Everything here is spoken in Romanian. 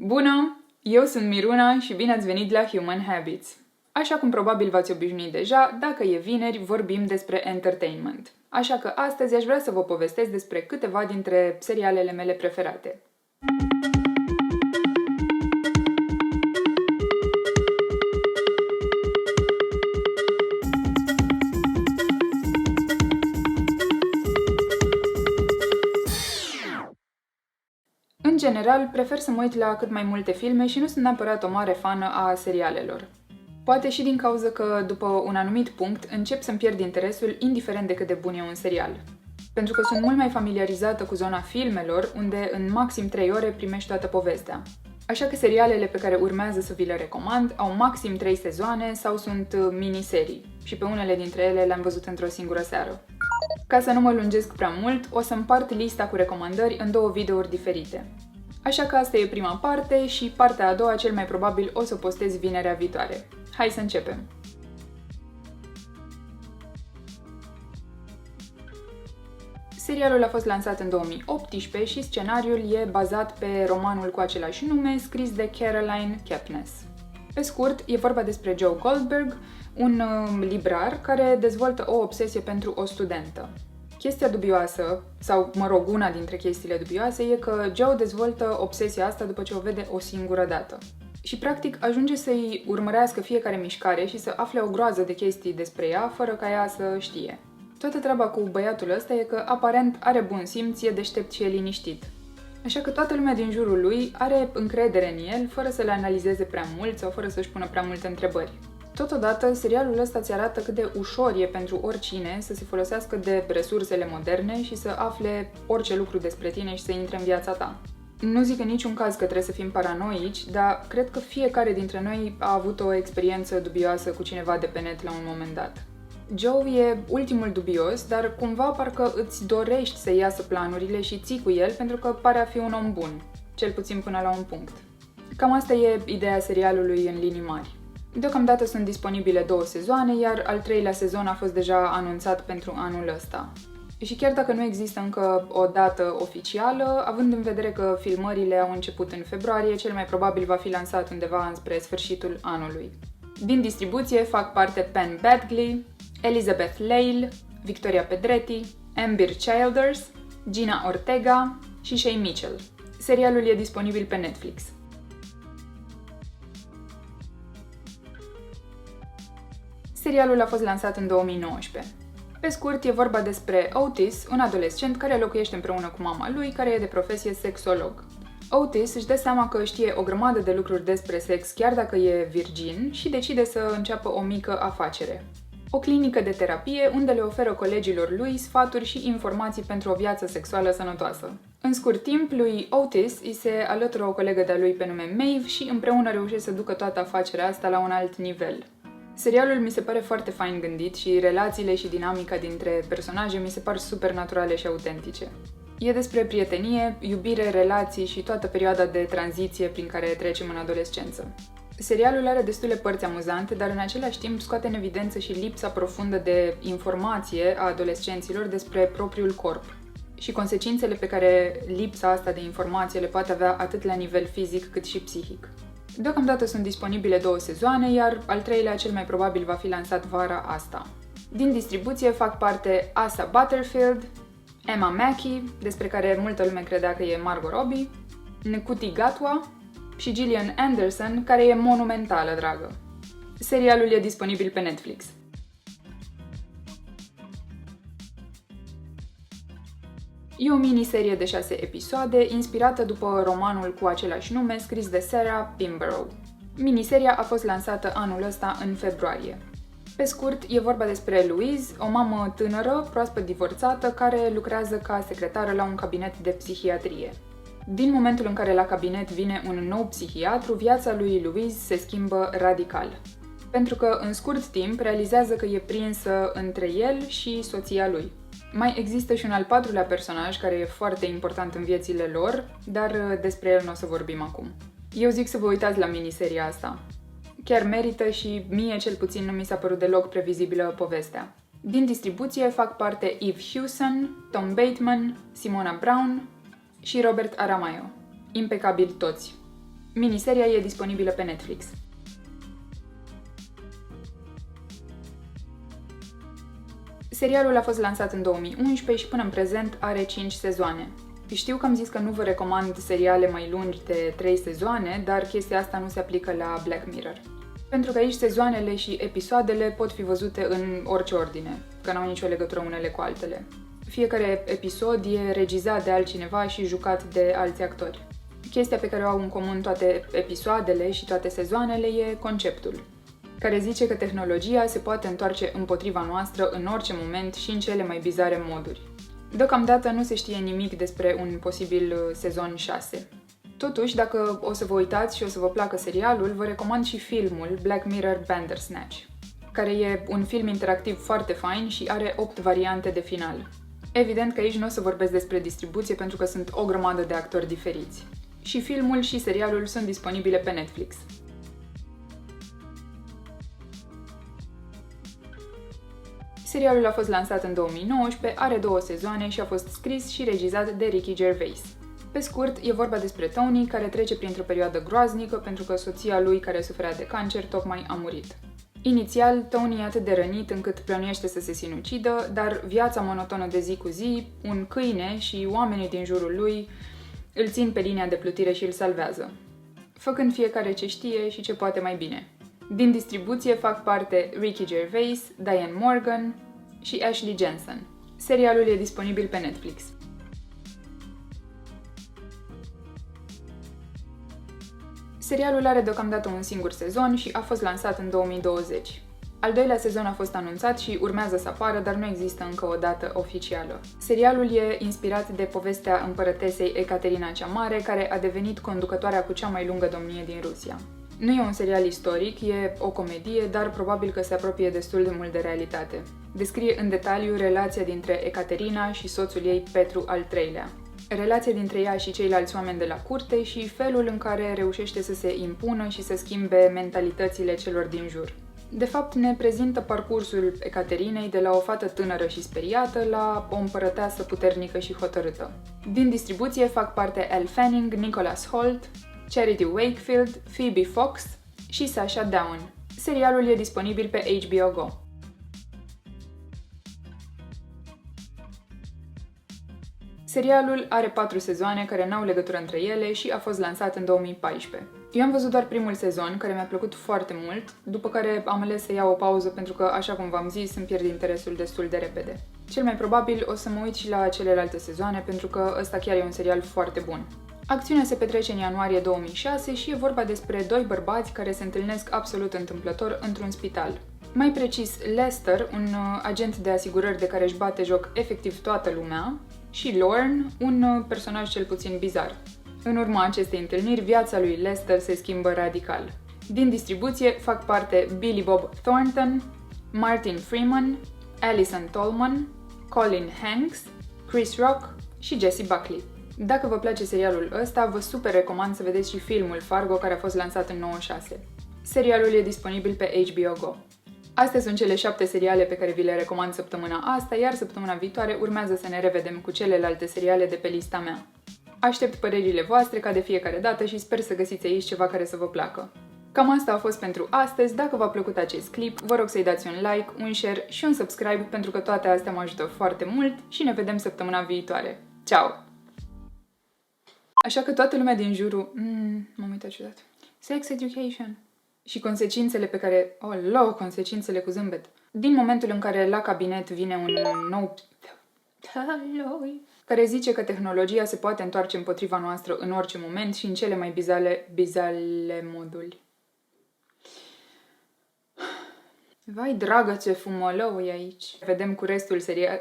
Bună! Eu sunt Miruna și bine ați venit la Human Habits. Așa cum probabil v-ați obișnuit deja, dacă e vineri, vorbim despre entertainment. Așa că astăzi aș vrea să vă povestesc despre câteva dintre serialele mele preferate. În general, prefer să mă uit la cât mai multe filme și nu sunt neapărat o mare fană a serialelor. Poate și din cauza că, după un anumit punct, încep să-mi pierd interesul, indiferent de cât de bun e un serial. Pentru că sunt mult mai familiarizată cu zona filmelor, unde în maxim 3 ore primești toată povestea. Așa că serialele pe care urmează să vi le recomand au maxim 3 sezoane sau sunt miniserii, și pe unele dintre ele le-am văzut într-o singură seară. Ca să nu mă lungesc prea mult, o să împart lista cu recomandări în 2 videouri diferite. Așa că asta e prima parte și partea a doua cel mai probabil o să o postez vinerea viitoare. Hai să începem! Serialul a fost lansat în 2018 și scenariul e bazat pe romanul cu același nume, scris de Caroline Kepnes. Pe scurt, e vorba despre Joe Goldberg, un librar care dezvoltă o obsesie pentru o studentă. Chestia dubioasă, sau mă rog, una dintre chestiile dubioase, e că Joe dezvoltă obsesia asta după ce o vede o singură dată. Și practic ajunge să-i urmărească fiecare mișcare și să afle o groază de chestii despre ea, fără ca ea să știe. Toată treaba cu băiatul ăsta e că aparent are bun simț, e deștept și e liniștit. Așa că toată lumea din jurul lui are încredere în el, fără să le analizeze prea mult sau fără să-și pună prea multe întrebări. Totodată, serialul ăsta îți arată cât de ușor e pentru oricine să se folosească de resursele moderne și să afle orice lucru despre tine și să intre în viața ta. Nu zic în niciun caz că trebuie să fim paranoici, dar cred că fiecare dintre noi a avut o experiență dubioasă cu cineva de pe net la un moment dat. Joe e ultimul dubios, dar cumva parcă îți dorești să iasă planurile și ții cu el pentru că pare a fi un om bun, cel puțin până la un punct. Cam asta e ideea serialului în linii mari. Deocamdată sunt disponibile 2 sezoane, iar al 3-lea sezon a fost deja anunțat pentru anul ăsta. Și chiar dacă nu există încă o dată oficială, având în vedere că filmările au început în februarie, cel mai probabil va fi lansat undeva înspre sfârșitul anului. Din distribuție fac parte Penn Badgley, Elizabeth Lail, Victoria Pedretti, Amber Childers, Gina Ortega și Shay Mitchell. Serialul e disponibil pe Netflix. Serialul a fost lansat în 2019. Pe scurt, e vorba despre Otis, un adolescent care locuiește împreună cu mama lui, care e de profesie sexolog. Otis își dă seama că știe o grămadă de lucruri despre sex chiar dacă e virgin și decide să înceapă o mică afacere. O clinică de terapie unde le oferă colegilor lui sfaturi și informații pentru o viață sexuală sănătoasă. În scurt timp, lui Otis îi se alătură o colegă de-a lui pe nume Maeve și împreună reușesc să ducă toată afacerea asta la un alt nivel. Serialul mi se pare foarte fain gândit și relațiile și dinamica dintre personaje mi se par super naturale și autentice. E despre prietenie, iubire, relații și toată perioada de tranziție prin care trecem în adolescență. Serialul are destule părți amuzante, dar în același timp scoate în evidență și lipsa profundă de informație a adolescenților despre propriul corp și consecințele pe care lipsa asta de informație le poate avea atât la nivel fizic cât și psihic. Deocamdată sunt disponibile 2 sezoane, iar al 3-lea cel mai probabil va fi lansat vara asta. Din distribuție fac parte Asa Butterfield, Emma Mackey, despre care multă lume credea că e Margot Robbie, Ncuti Gatwa și Gillian Anderson, care e monumentală, dragă. Serialul e disponibil pe Netflix. E o miniserie de 6 episoade, inspirată după romanul cu același nume, scris de Sarah Pinborough. Miniseria a fost lansată anul ăsta în februarie. Pe scurt, e vorba despre Louise, o mamă tânără, proaspăt divorțată, care lucrează ca secretară la un cabinet de psihiatrie. Din momentul în care la cabinet vine un nou psihiatru, viața lui Louise se schimbă radical. Pentru că, în scurt timp, realizează că e prinsă între el și soția lui. Mai există și un al 4-lea personaj care e foarte important în viețile lor, dar despre el nu o să vorbim acum. Eu zic să vă uitați la miniseria asta. Chiar merită și mie cel puțin nu mi s-a părut deloc previzibilă povestea. Din distribuție fac parte Eve Hewson, Tom Bateman, Simona Brown și Robert Aramayo. Impecabili toți. Miniseria e disponibilă pe Netflix. Serialul a fost lansat în 2011 și până în prezent are 5 sezoane. Știu că am zis că nu vă recomand seriale mai lungi de 3 sezoane, dar chestia asta nu se aplică la Black Mirror. Pentru că aici sezoanele și episoadele pot fi văzute în orice ordine, că n-au nicio legătură unele cu altele. Fiecare episod e regizat de altcineva și jucat de alți actori. Chestia pe care o au în comun toate episoadele și toate sezoanele e conceptul, care zice că tehnologia se poate întoarce împotriva noastră în orice moment și în cele mai bizare moduri. Deocamdată nu se știe nimic despre un posibil sezon 6. Totuși, dacă o să vă uitați și o să vă placă serialul, vă recomand și filmul Black Mirror Bandersnatch, care e un film interactiv foarte fain și are 8 variante de final. Evident că aici nu o să vorbesc despre distribuție pentru că sunt o grămadă de actori diferiți. Și filmul și serialul sunt disponibile pe Netflix. Serialul a fost lansat în 2019, are 2 sezoane și a fost scris și regizat de Ricky Gervais. Pe scurt, e vorba despre Tony, care trece printr-o perioadă groaznică pentru că soția lui, care suferea de cancer, tocmai a murit. Inițial, Tony e atât de rănit încât plănuiește să se sinucidă, dar viața monotonă de zi cu zi, un câine și oamenii din jurul lui îl țin pe linia de plutire și îl salvează, făcând fiecare ce știe și ce poate mai bine. Din distribuție fac parte Ricky Gervais, Diane Morgan și Ashley Jensen. Serialul e disponibil pe Netflix. Serialul are deocamdată un singur sezon și a fost lansat în 2020. Al doilea sezon a fost anunțat și urmează să apară, dar nu există încă o dată oficială. Serialul e inspirat de povestea împărătesei Ecaterina cea Mare, care a devenit conducătoarea cu cea mai lungă domnie din Rusia. Nu e un serial istoric, e o comedie, dar probabil că se apropie destul de mult de realitate. Descrie în detaliu relația dintre Ecaterina și soțul ei Petru al III-lea. Relația dintre ea și ceilalți oameni de la curte și felul în care reușește să se impună și să schimbe mentalitățile celor din jur. De fapt, ne prezintă parcursul Ecaterinei de la o fată tânără și speriată la o împărăteasă puternică și hotărâtă. Din distribuție fac parte Elle Fanning, Nicholas Hoult, Charity Wakefield, Phoebe Fox și Sacha Dhawan. Serialul e disponibil pe HBO Go. Serialul are 4 sezoane care n-au legătură între ele și a fost lansat în 2014. Eu am văzut doar primul sezon, care mi-a plăcut foarte mult, după care am ales să iau o pauză pentru că, așa cum v-am zis, îmi pierd interesul destul de repede. Cel mai probabil o să mă uit și la celelalte sezoane pentru că ăsta chiar e un serial foarte bun. Acțiunea se petrece în ianuarie 2006 și e vorba despre 2 bărbați care se întâlnesc absolut întâmplător într-un spital. Mai precis, Lester, un agent de asigurări de care își bate joc efectiv toată lumea, și Lorne, un personaj cel puțin bizar. În urma acestei întâlniri, viața lui Lester se schimbă radical. Din distribuție fac parte Billy Bob Thornton, Martin Freeman, Alison Tolman, Colin Hanks, Chris Rock și Jessie Buckley. Dacă vă place serialul ăsta, vă super recomand să vedeți și filmul Fargo, care a fost lansat în 96. Serialul e disponibil pe HBO Go. Astea sunt cele 7 seriale pe care vi le recomand săptămâna asta, iar săptămâna viitoare urmează să ne revedem cu celelalte seriale de pe lista mea. Aștept părerile voastre ca de fiecare dată și sper să găsiți aici ceva care să vă placă. Cam asta a fost pentru astăzi. Dacă v-a plăcut acest clip, vă rog să-i dați un like, un share și un subscribe pentru că toate astea mă ajută foarte mult și ne vedem săptămâna viitoare. Ciao! Așa că toată lumea din jurul... m-am uitat ciudat. Sex education. Și consecințele pe care... consecințele cu zâmbet. Din momentul în care la cabinet vine un nou... care zice că tehnologia se poate întoarce împotriva noastră în orice moment și în cele mai bizale moduri. Vai, dragă, ce fumălău e aici. Vedem cu restul serial...